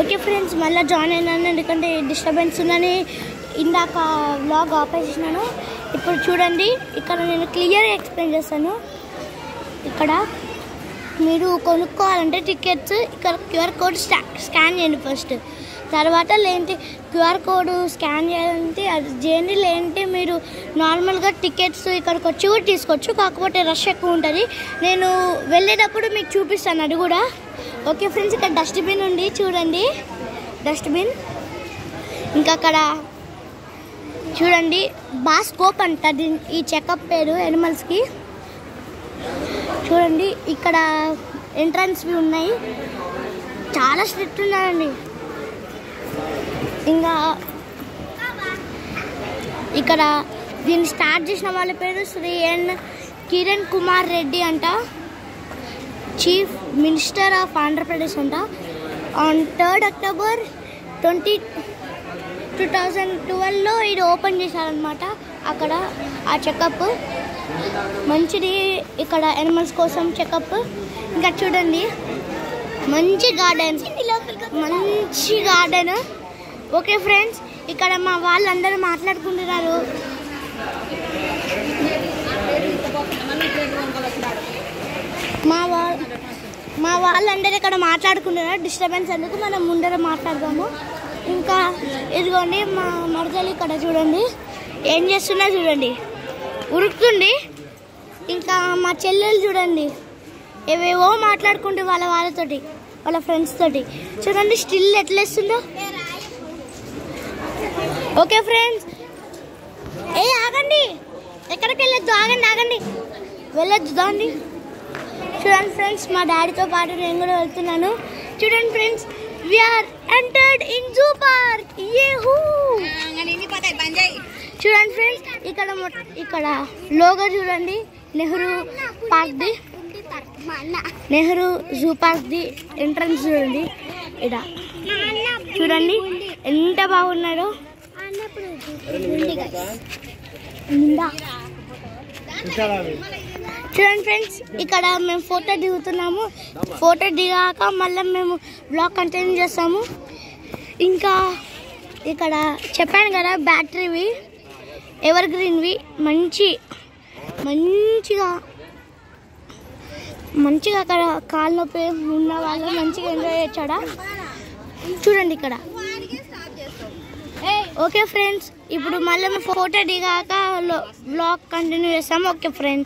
Okay friends, మళ్ళీ join అయినాను ఎందుకంటే డిస్టర్బెన్స్ ఉందని ఇందాక వ్లాగ్ ఆపేసినాను. ఇప్పుడు చూడండి, ఇక్కడ నేను క్లియర్గా ఎక్స్ప్లెయిన్ చేస్తాను. ఇక్కడ మీరు కొనుక్కోవాలంటే టికెట్స్ ఇక్కడ క్యూఆర్ కోడ్ స్కాన్ చేయండి ఫస్ట్. తర్వాత లేదంటే క్యూఆర్ కోడ్ స్కాన్ చేయాలంటే అది చేయండి. లేదంటే మీరు నార్మల్గా టికెట్స్ ఇక్కడికి వచ్చి కూడా తీసుకోవచ్చు. కాకపోతే రష్ ఎక్కువ ఉంటుంది. నేను వెళ్ళేటప్పుడు మీకు చూపిస్తాను అది కూడా. ఓకే ఫ్రెండ్స్, ఇక్కడ డస్ట్బిన్ ఉంది చూడండి, డస్ట్బిన్. ఇంకా అక్కడ చూడండి బాస్కోప్ అంట ఈ చెకప్ పేరు ఎనిమల్స్కి. చూడండి ఇక్కడ ఎంట్రన్స్వి ఉన్నాయి, చాలా స్ట్రిక్ట్ ఉన్నాయండి. ఇంకా ఇక్కడ దీన్ని స్టార్ట్ చేసిన వాళ్ళ పేరు శ్రీ కిరణ్ కుమార్ రెడ్డి అంట, చీఫ్ మినిస్టర్ ఆఫ్ ఆంధ్రప్రదేశ్ అంట. ఆన్ 3rd October 2012లో ఇది ఓపెన్ చేశారనమాట. అక్కడ ఆ చెకప్ మంచిది, ఇక్కడ యానిమల్స్ కోసం చెకప్. ఇంకా చూడండి మంచి గార్డెన్, మంచి గార్డెన్. ఓకే ఫ్రెండ్స్, ఇక్కడ మా వాళ్ళందరూ మాట్లాడుకుంటున్నారు. మా వాళ్ళందరూ ఇక్కడ మాట్లాడుకుంటున్నారు. డిస్టర్బెన్స్ ఎందుకు, మనం ముందర మాట్లాడదాము. ఇంకా ఇదిగోండి మా మరదలు ఇక్కడ చూడండి ఏం చేస్తున్నా చూడండి, ఉరుకుతుంది. ఇంకా మా చెల్లెలు చూడండి ఏవేవో మాట్లాడుకుంటూ వాళ్ళతోటి, వాళ్ళ ఫ్రెండ్స్ తోటి. చూడండి స్టిల్ ఎట్లా వేస్తుందో. ఓకే ఫ్రెండ్స్, ఆగండి, ఎక్కడికి వెళ్ళొద్దు, ఆగండి, వెళ్ళొద్దు దాండి. చూడండి ఫ్రెండ్స్, మా డాడీతో పాటు నేను కూడా వెళ్తున్నాను. చూడండి friends, we are entered in zoo park. చూడండి ఫ్రెండ్స్, ఇక్కడ లోగో చూడండి, నెహ్రూ పార్క్ది, నెహ్రూ జూ పార్క్ది ఎంట్రన్స్ చూడండి. ఇక్కడ చూడండి ఎంత బాగున్నాడో. చూడండి ఫ్రెండ్స్, ఇక్కడ మేము ఫోటో దిగుతున్నాము. ఫోటో దిగాక మళ్ళీ మేము బ్లాగ్ కంటిన్యూ చేస్తాము. ఇంకా ఇక్కడ చెప్పాను కదా బ్యాటరీవి, ఎవర్ గ్రీన్వి, మంచిగా అక్కడ కాలు నొప్పి ఉన్న వాళ్ళు మంచిగా ఎంజాయ్ చేయొచ్చాడా చూడండి ఇక్కడ. ఓకే ఫ్రెండ్స్, ఇప్పుడు మళ్ళీ ఫోటో దిగాక బ్లాగ్ కంటిన్యూ చేస్తాము. Okay friends.